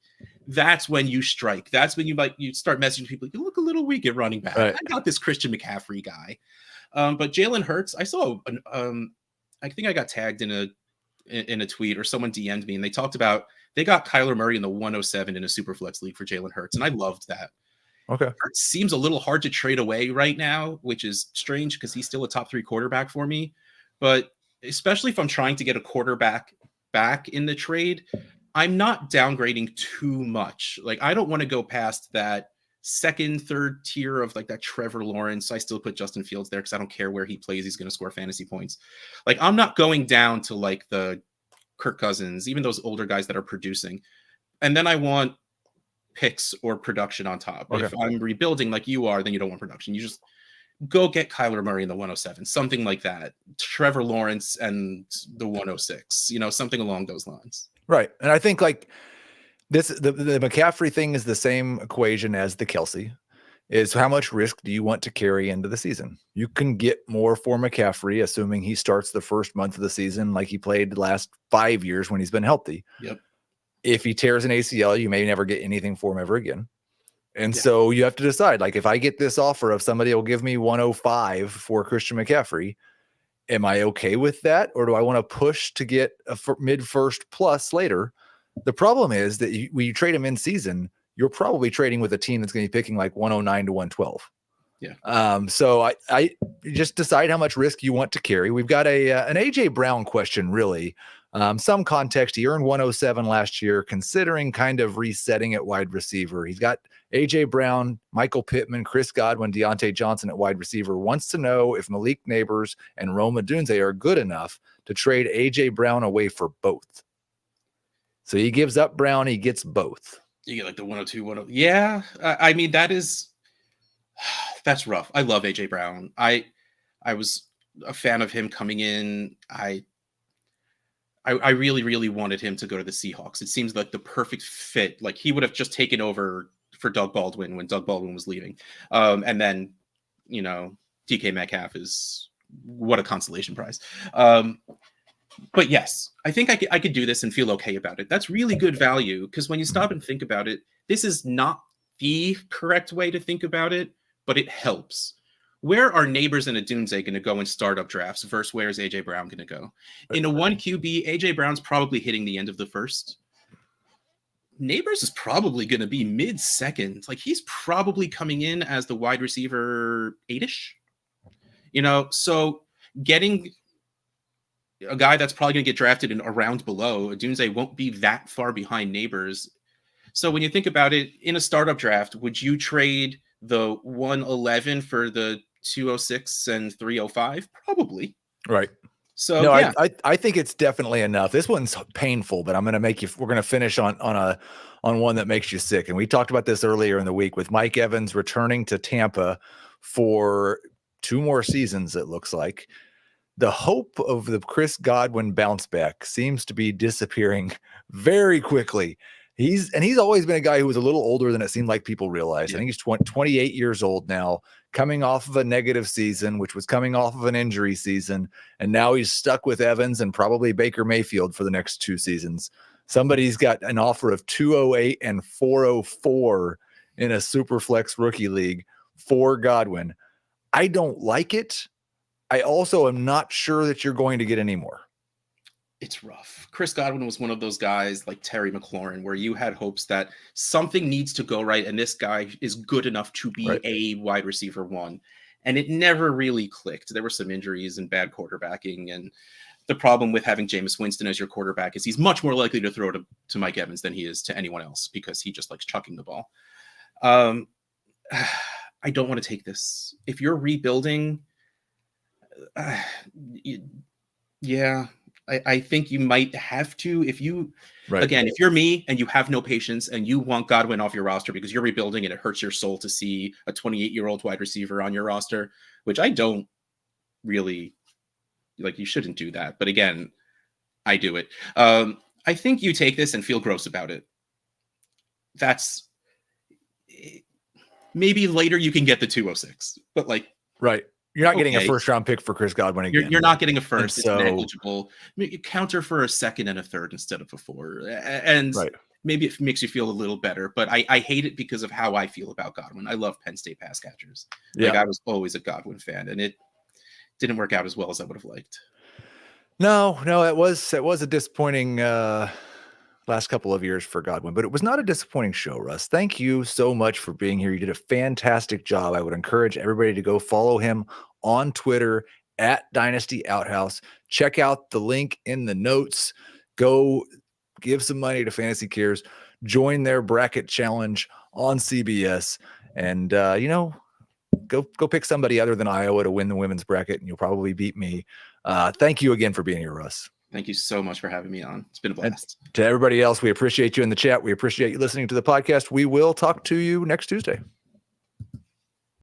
That's when you strike. That's when you start messaging people. You look a little weak at running back. Right. I got this Christian McCaffrey guy. But Jalen Hurts, I saw, I think I got tagged in a tweet or someone DM'd me and they talked about, they got Kyler Murray in the 107 in a super flex league for Jalen Hurts. And I loved that.
Okay.
Hurts seems a little hard to trade away right now, which is strange because he's still a top 3 quarterback for me. But especially if I'm trying to get a quarterback back in the trade, I'm not downgrading too much. Like, I don't want to go past that second, third tier of like that Trevor Lawrence. I still put Justin Fields there because I don't care where he plays. He's going to score fantasy points. Like, I'm not going down to like the Kirk Cousins, even those older guys that are producing. And then I want picks or production on top. Okay. If I'm rebuilding like you are, then you don't want production. You just go get Kyler Murray in the 107, something like that. Trevor Lawrence and the 106, something along those lines.
Right. And I think like this, the McCaffrey thing is the same equation as the Kelsey, is how much risk do you want to carry into the season? You can get more for McCaffrey, assuming he starts the first month of the season like he played the last 5 years when he's been healthy.
Yep.
If he tears an ACL, you may never get anything for him ever again. And so you have to decide, like, if I get this offer of somebody will give me 105 for Christian McCaffrey, am I okay with that? Or do I want to push to get a mid first plus later? The problem is that when you trade him in season, you're probably trading with a team that's going to be picking like 109 to 112.
Yeah.
So I just decide how much risk you want to carry. We've got an AJ Brown question, really. Some context, he earned 107 last year, considering kind of resetting at wide receiver. He's got AJ Brown, Michael Pittman, Chris Godwin, Deontay Johnson at wide receiver. Wants to know if Malik Nabers and Odunze are good enough to trade AJ Brown away for both. So he gives up Brown, he gets both.
You get like the 102, 102. Yeah. I mean, that's rough. I love AJ Brown. I was a fan of him coming in. I really, really wanted him to go to the Seahawks. It seems like the perfect fit. Like, he would have just taken over for Doug Baldwin when Doug Baldwin was leaving. And then, DK Metcalf is what a consolation prize. But yes, I think I could do this and feel okay about it. That's really good value because when you stop and think about it, this is not the correct way to think about it, but it helps. Where are Nabers and Odunze going to go in startup drafts versus where's AJ Brown going to go? In a 1 QB, AJ Brown's probably hitting the end of the first. Nabers is probably going to be mid-second. Like, he's probably coming in as the wide receiver 8-ish. So getting a guy that's probably going to get drafted in a round below, Odunze won't be that far behind Nabers. So when you think about it, in a startup draft, would you trade the 111 for the 206 and 305? Probably.
Right.
So
no,
yeah.
I think it's definitely enough. This one's painful, but I'm going to make you. We're going to finish on one that makes you sick. And we talked about this earlier in the week with Mike Evans returning to Tampa for 2 more seasons. It looks like the hope of the Chris Godwin bounce back seems to be disappearing very quickly. He's always been a guy who was a little older than it seemed like people realized. Yeah. I think he's 28 years old now, coming off of a negative season, which was coming off of an injury season. And now he's stuck with Evans and probably Baker Mayfield for the next 2 seasons. Somebody's got an offer of 208 and 404 in a super flex rookie league for Godwin. I don't like it. I also am not sure that you're going to get any more.
It's rough. Chris Godwin was one of those guys like Terry McLaurin, where you had hopes that something needs to go right, and this guy is good enough to be a wide receiver 1. And it never really clicked. There were some injuries and bad quarterbacking. And the problem with having Jameis Winston as your quarterback is he's much more likely to throw to Mike Evans than he is to anyone else because he just likes chucking the ball. I don't want to take this. If you're rebuilding, yeah. I think you might have to, if you, again, if you're me and you have no patience and you want Godwin off your roster because you're rebuilding and it hurts your soul to see a 28-year-old wide receiver on your roster, which I don't really like. You shouldn't do that. But again, I do it. I think you take this and feel gross about it. That's maybe later you can get the 206, but like,
right. You're not getting a first-round pick for Chris Godwin again.
You're not getting a first. It's negligible. You counter for a second and a third instead of a 4. And maybe it makes you feel a little better. But I hate it because of how I feel about Godwin. I love Penn State pass catchers. Like, I was always a Godwin fan, and it didn't work out as well as I would have liked.
No, it was a disappointing last couple of years for Godwin, but it was not a disappointing show, Russ. Thank you so much for being here. You did a fantastic job. I would encourage everybody to go follow him on Twitter at Dynasty Outhouse. Check out the link in the notes. Go give some money to Fantasy Cares. Join their bracket challenge on CBS, and go pick somebody other than Iowa to win the women's bracket, and you'll probably beat me. Thank you again for being here, Russ.
Thank you so much for having me on. It's been a blast.
And to everybody else, we appreciate you in the chat. We appreciate you listening to the podcast. We will talk to you next Tuesday.